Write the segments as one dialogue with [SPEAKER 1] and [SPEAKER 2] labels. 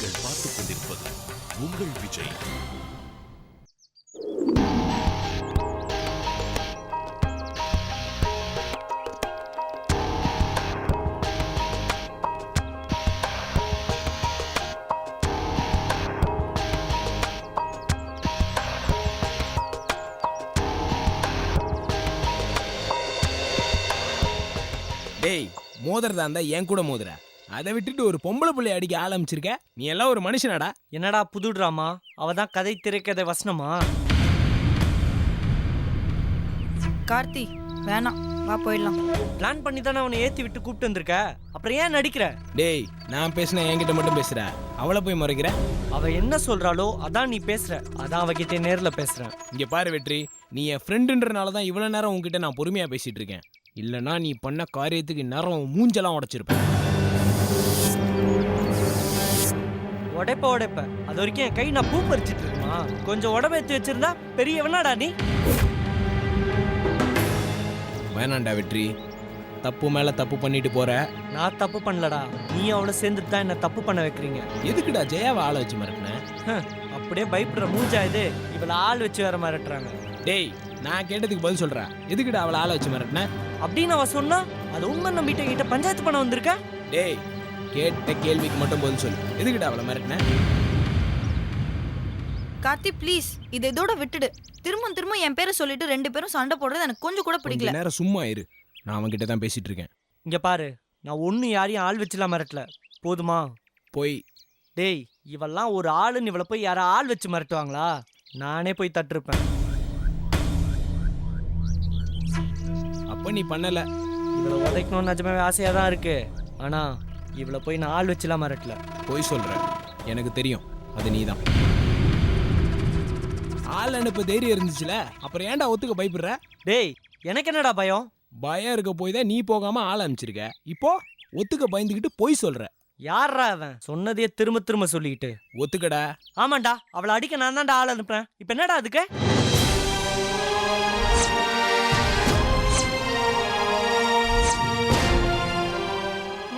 [SPEAKER 1] நீங்கள் பார்த்துக் கொண்டிருப்பது உங்கள் விஜய்.
[SPEAKER 2] டேய், மோதிரதா இருந்தா என் கூட மோதுற. அதை விட்டுட்டு ஒரு பொம்பளை பிள்ளை அடிக்க ஆரம்பிச்சிருக்க. நீ எல்லாம் ஒரு மனுஷனாடா?
[SPEAKER 3] என்னடா புது டிராமா? அவதான் கதை திரைக்கதை வசனமா?
[SPEAKER 4] கார்த்தி வேணாம், வா போயிடலாம்.
[SPEAKER 3] பிளான் பண்ணி தானே அவனை ஏத்தி விட்டு கூப்பிட்டு வந்திருக்க, அப்புறம் ஏன் நடிக்கிற?
[SPEAKER 2] டேய், நான் பேசின என்கிட்ட மட்டும் பேசுற, அவளை போய் முறைக்கிற.
[SPEAKER 3] அவ என்ன சொல்றாளோ அதான் நீ பேசுற, அதான் அவகிட்ட நேர்ல பேசுறேன்.
[SPEAKER 2] இங்க பாரு வெற்றி, நீ என் ஃப்ரெண்டுன்றனால தான் இவ்வளவு நேரம் உன்கிட்ட நான் பொறுமையா பேசிட்டு இருக்கேன். இல்லைன்னா நீ பண்ண காரியத்துக்கு நேரம் மூஞ்செல்லாம் உடைச்சிருப்பேன்.
[SPEAKER 3] உடைப்ப அது வரைக்கும் என் கை நான் பூ பறிச்சிட்டு இருக்குமா? கொஞ்சம் உடம்பேத்தி வச்சிருந்தா பெரியவனாடா நீ.
[SPEAKER 2] வேணாண்டா வெற்றி, தப்பு மேல தப்பு பண்ணிட்டு போற.
[SPEAKER 3] நான் தப்பு பண்ணலடா, நீ அவளை சேர்ந்துட்டு தான் என்ன தப்பு பண்ண வைக்கிறீங்க.
[SPEAKER 2] எதுக்குடா ஜெயாவை ஆளை வச்சு மிரட்டின?
[SPEAKER 3] அப்படியே பயப்படுற மூஞ்சா இது. இவளை ஆள் வச்சு வேற மிரட்டுறாங்க.
[SPEAKER 2] டேய், நான் கேட்டதுக்கு பதில் சொல்றேன். எதுக்குடா அவளை ஆளை வச்சு மிரட்டின?
[SPEAKER 3] அப்படின்னு அவ சொன்னா அது உண்மை நம்பிட்ட கிட்ட பஞ்சாயத்து பண்ண வந்திருக்க.
[SPEAKER 2] டேய், கேட்ட கேள்விக்கு மட்டும் பதில் சொல்லு. எதுக்குடா அவளை மிரட்டின?
[SPEAKER 4] கார்த்தி ப்ளீஸ், இதை இதோட விட்டுடு. திரும்ப திரும்ப என் பேரை சொல்லிட்டு ரெண்டு பேரும் சண்டை போடுறது எனக்கு கொஞ்சம் கூட பிடிக்கல.
[SPEAKER 2] நேரம் சும்மா இரு, நான் அவன்கிட்ட தான் பேசிட்டு இருக்கேன்.
[SPEAKER 3] இங்க பாரு, நான் ஒன்னும் யாரையும் ஆள் வச்சுலாம் மிரட்டல, போதுமா?
[SPEAKER 2] போய்.
[SPEAKER 3] டேய், இவெல்லாம் ஒரு ஆளுன்னு இவளை போய் யாரா ஆள் வச்சு மிரட்டுவாங்களா? நானே போய் தட்டிருப்பேன்.
[SPEAKER 2] அப்ப நீ பண்ணல.
[SPEAKER 3] இவளை உதைக்கணும்னு நிஜமாவே ஆசையா தான் இருக்கு, ஆனா இவளை போய் நான் ஆள் வச்சுலாம் மிரட்டல.
[SPEAKER 2] போய் சொல்ற, எனக்கு தெரியும் அது நீதான். ஆள் அனுப்ப தைரியம் இருந்துச்சுல, அப்புறம் ஏன்டா ஒத்துக்க பயப்படுற?
[SPEAKER 3] டேய், எனக்கு என்னடா பயம்?
[SPEAKER 2] பயம் இருக்க போய் தான் நீ போகாம ஆள் அனுப்பிச்சிருக்க. இப்போ ஒத்துக்க பயந்துக்கிட்டு போய் சொல்ற.
[SPEAKER 3] யாரா அவன்? சொன்னதையே திரும்ப திரும்ப சொல்லிக்கிட்டு.
[SPEAKER 2] ஒத்துக்கடா.
[SPEAKER 3] ஆமாண்டா, அவளை அடிக்க நான் தான்டா ஆள் அனுப்புறேன். இப்ப என்னடா அதுக்கு?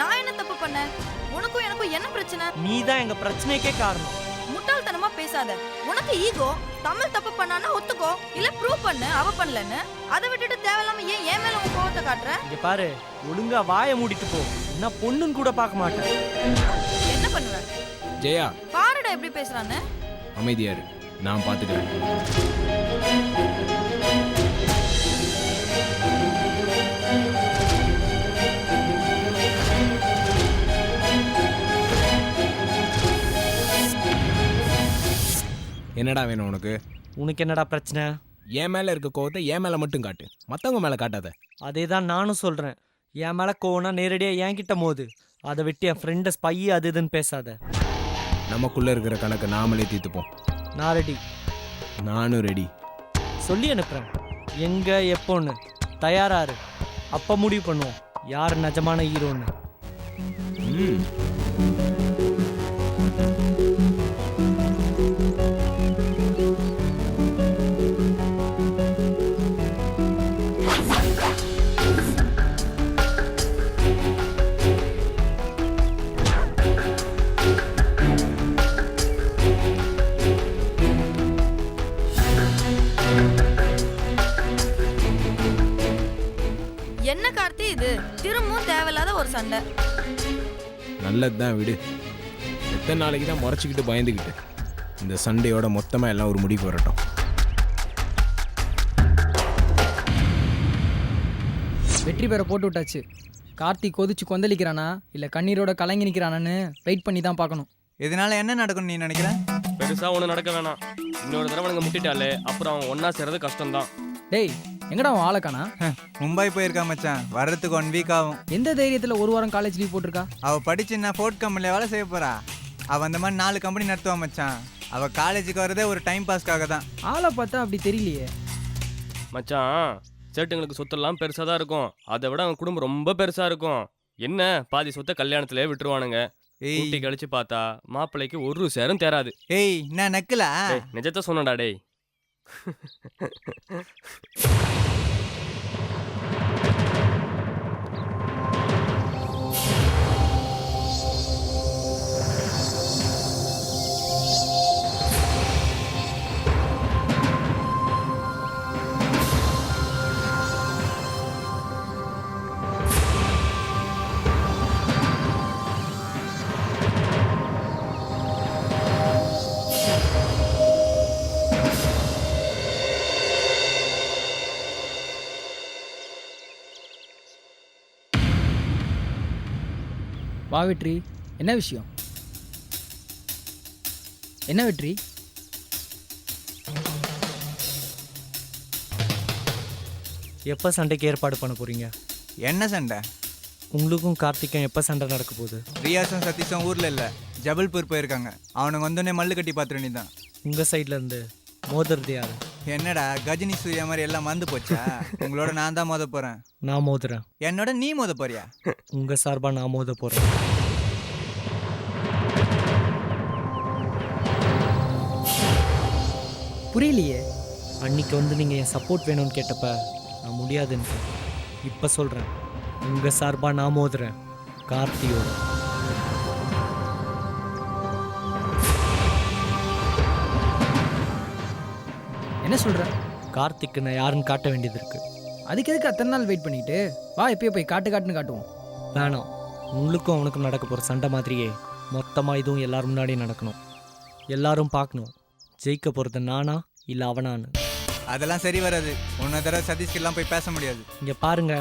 [SPEAKER 4] நான் என்ன தப்பு பண்ணேன்? உனக்கும் எனக்கும் என்ன பிரச்சனை?
[SPEAKER 3] நீ தான் எங்க பிரச்சனைக்கே காரணம்.
[SPEAKER 4] முட்டாள்தனமா பேசாத. உனக்கு ஈகோ. தமிழ் தப்பு பண்ணானா ஒத்துக்கோ, இல்ல ப்ரூவ் பண்ணு அவ பண்ணலன்னு. அதை விட்டுட்டு தேவையில்லாம ஏன் என் மேல உன் கோவத்தை காட்டுற?
[SPEAKER 3] இங்க பாரு, ஒழுங்கா வாயை மூடிட்டு போ. என்ன பொண்ணுன்னு கூட பார்க்க மாட்டேன்.
[SPEAKER 4] என்ன பண்ணுவ?
[SPEAKER 2] ஜெயா,
[SPEAKER 4] பாருடா எப்படி பேசுறான்னு.
[SPEAKER 2] அமைதியா இரு, நான் பாத்துக்கிறேன். என்னடா வேணும் உனக்கு?
[SPEAKER 3] உனக்கு என்னடா பிரச்சனை?
[SPEAKER 2] என் மேல இருக்க கோவத்தை என் மேல மட்டும் காட்டு, மத்தவங்க மேல காட்டாத.
[SPEAKER 3] அதே தான் நானும் சொல்றேன். என் மேல கோவனா நேரடியா என்கிட்ட மோது. அதை விட்டு என் ஃப்ரெண்ட ஸ்பை அது இதுன்னு பேசாத.
[SPEAKER 2] நமக்குள்ள இருக்கிற கணக்கு நாமளே தீர்த்துப்போம்.
[SPEAKER 3] நான் ரெடி.
[SPEAKER 2] நானும் ரெடி.
[SPEAKER 3] சொல்லி அனுப்புறேன் எங்க எப்போன்னு. தயாரா இரு, அப்ப முடிவு பண்ணுவோம் யார் நிஜமான ஹீரோன்னு.
[SPEAKER 4] என்ன கார்த்தி இது? திரும்பவும் தேவையில்லாத ஒரு சண்டை.
[SPEAKER 2] நல்லதுதான், விடு. எத்தனை நாளைக்கு தான் முறைச்சிக்கிட்டு பயந்துக்கிட்டு? இந்த சண்டையோட மொத்தமா எல்லாம் ஒரு முடிவு வரட்டும்.
[SPEAKER 5] வெற்றி பெற போட்டு விட்டாச்சு. கார்த்திக் கொதிச்சு கொந்தளிக்கிறானா இல்ல கண்ணீரோட கலங்கி நிற்கிறானான்னு வெயிட் பண்ணி தான் பார்க்கணும்.
[SPEAKER 6] இதனால என்ன நடக்கும்னு நீ நினைக்கிற?
[SPEAKER 7] பெருசா ஒண்ணு நடக்க வேணாம். இன்னொரு தடவை நீங்க முட்டிட்டாலே அப்புறம் அவன் ஒன்னா சேர்றது கஷ்டம்தான்.
[SPEAKER 5] டேய், எங்கடா அவன் ஆளக்கானா?
[SPEAKER 6] மும்பை போயிருக்கா மச்சான், வர்றதுக்கு 1 வீக் ஆகும்.
[SPEAKER 5] எந்த தைரியத்துல ஒரு வாரம் காலேஜ் லீவ் போட்டிருக்கா?
[SPEAKER 6] அவ படிச்சுன்னா ஃபோர்ட் கம்பெனில வேலை செய்ய போறா. அவ அந்த மாதிரி 4 கம்பெனி நடத்துவா மச்சான். அவ காலேஜுக்கு வரதே ஒரு டைம் பாஸ்க்காக தான்.
[SPEAKER 5] ஆளை பார்த்தா அப்படி தெரியலையே.
[SPEAKER 7] மச்சான், சேட்டுங்களுக்கு சொத்தெல்லாம் பெருசா தான் இருக்கும். அதை விட அவன் குடும்பம் ரொம்ப பெருசா இருக்கும். என்ன பாதி சொத்தை கல்யாணத்திலே விட்டுருவானுங்க. கூட்டி கழிச்சு பார்த்தா மாப்பிள்ளைக்கு ஒரு சேரும் தேராது.
[SPEAKER 6] ஏய், நான் நக்கல,
[SPEAKER 7] நிஜத்தை சொன்னடா டேய்.
[SPEAKER 5] வா வெற்றி, என்ன விஷயம்? என்ன வெற்றி?
[SPEAKER 3] எப்போ சண்டைக்கு ஏற்பாடு பண்ண போறீங்க?
[SPEAKER 6] என்ன சண்டை?
[SPEAKER 3] உங்களுக்கும் கார்த்திக்கும் எப்போ சண்டை நடக்க போகுது?
[SPEAKER 6] ரியாஸும் சதீஷும் ஊரில் இல்லை, ஜபல்பூர் போயிருக்காங்க. அவனுங்க வந்தோடனே மல்லு கட்டி பார்த்துட்டு நீ தான்.
[SPEAKER 3] உங்கள் சைட்லேருந்து மோதுறது யாரு?
[SPEAKER 6] என்னடா கஜினி சூர்யா மாதிரி எல்லாம் மறந்து போச்சா? உங்களோட நான் தான் மோத போகிறேன்.
[SPEAKER 3] நான் மோதுறேன்.
[SPEAKER 6] என்னோட நீ மோத போறியா?
[SPEAKER 3] உங்கள் சார்பாக நான் மோத போகிறேன்.
[SPEAKER 5] புரியலையே.
[SPEAKER 3] அன்னைக்கு வந்து நீங்கள் என் சப்போர்ட் வேணும்னு கேட்டப்ப நான் முடியாதுன்னு இப்போ சொல்கிறேன். உங்கள் சார்பாக நான் மோதுறேன் கார்த்தியோட.
[SPEAKER 5] என்ன சொல்ற?
[SPEAKER 3] கார்த்திக்கு நான் யாருன்னு காட்ட வேண்டியது இருக்கு.
[SPEAKER 5] அதுக்கு எதுக்கு அத்தனை நாள் வெயிட் பண்ணிட்டு? வா எப்பயோ போய் காட்டுன்னு காட்டுவோம்.
[SPEAKER 3] வேணாம், உங்களுக்கும் அவனுக்கும் நடக்க போகிற சண்டை மாதிரியே மொத்தமாக இதுவும் எல்லாரும் முன்னாடியும் நடக்கணும். எல்லாரும் பார்க்கணும் ஜெயிக்க போகிறது நானா இல்லை அவனான்னு.
[SPEAKER 6] அதெல்லாம் சரி வராது. உன்னை தடவை சதீஷ்கெல்லாம் போய் பேச முடியாது.
[SPEAKER 3] இங்கே பாருங்க,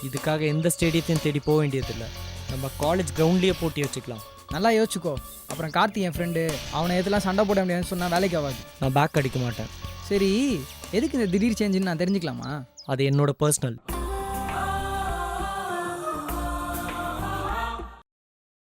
[SPEAKER 3] இதுக்காக எந்த ஸ்டேடியத்தையும் தேடி போக வேண்டியதில்லை. நம்ம காலேஜ் கிரவுண்ட்லேயே போட்டி வச்சுக்கலாம்.
[SPEAKER 5] நல்லா யோசிச்சுக்கோ. அப்புறம் கார்த்தி என் ஃப்ரெண்டு, அவனை எதெல்லாம் சண்டை போட முடியாதுன்னு சொன்னால் வேலைக்கு ஆகாது.
[SPEAKER 3] நான் பேக் அடிக்க மாட்டேன்.
[SPEAKER 5] சரி, எதுக்கு இந்த திடீர் சேஞ்சுன்னு நான் தெரிஞ்சுக்கலாமா?
[SPEAKER 3] அது என்னோட பர்சனல்.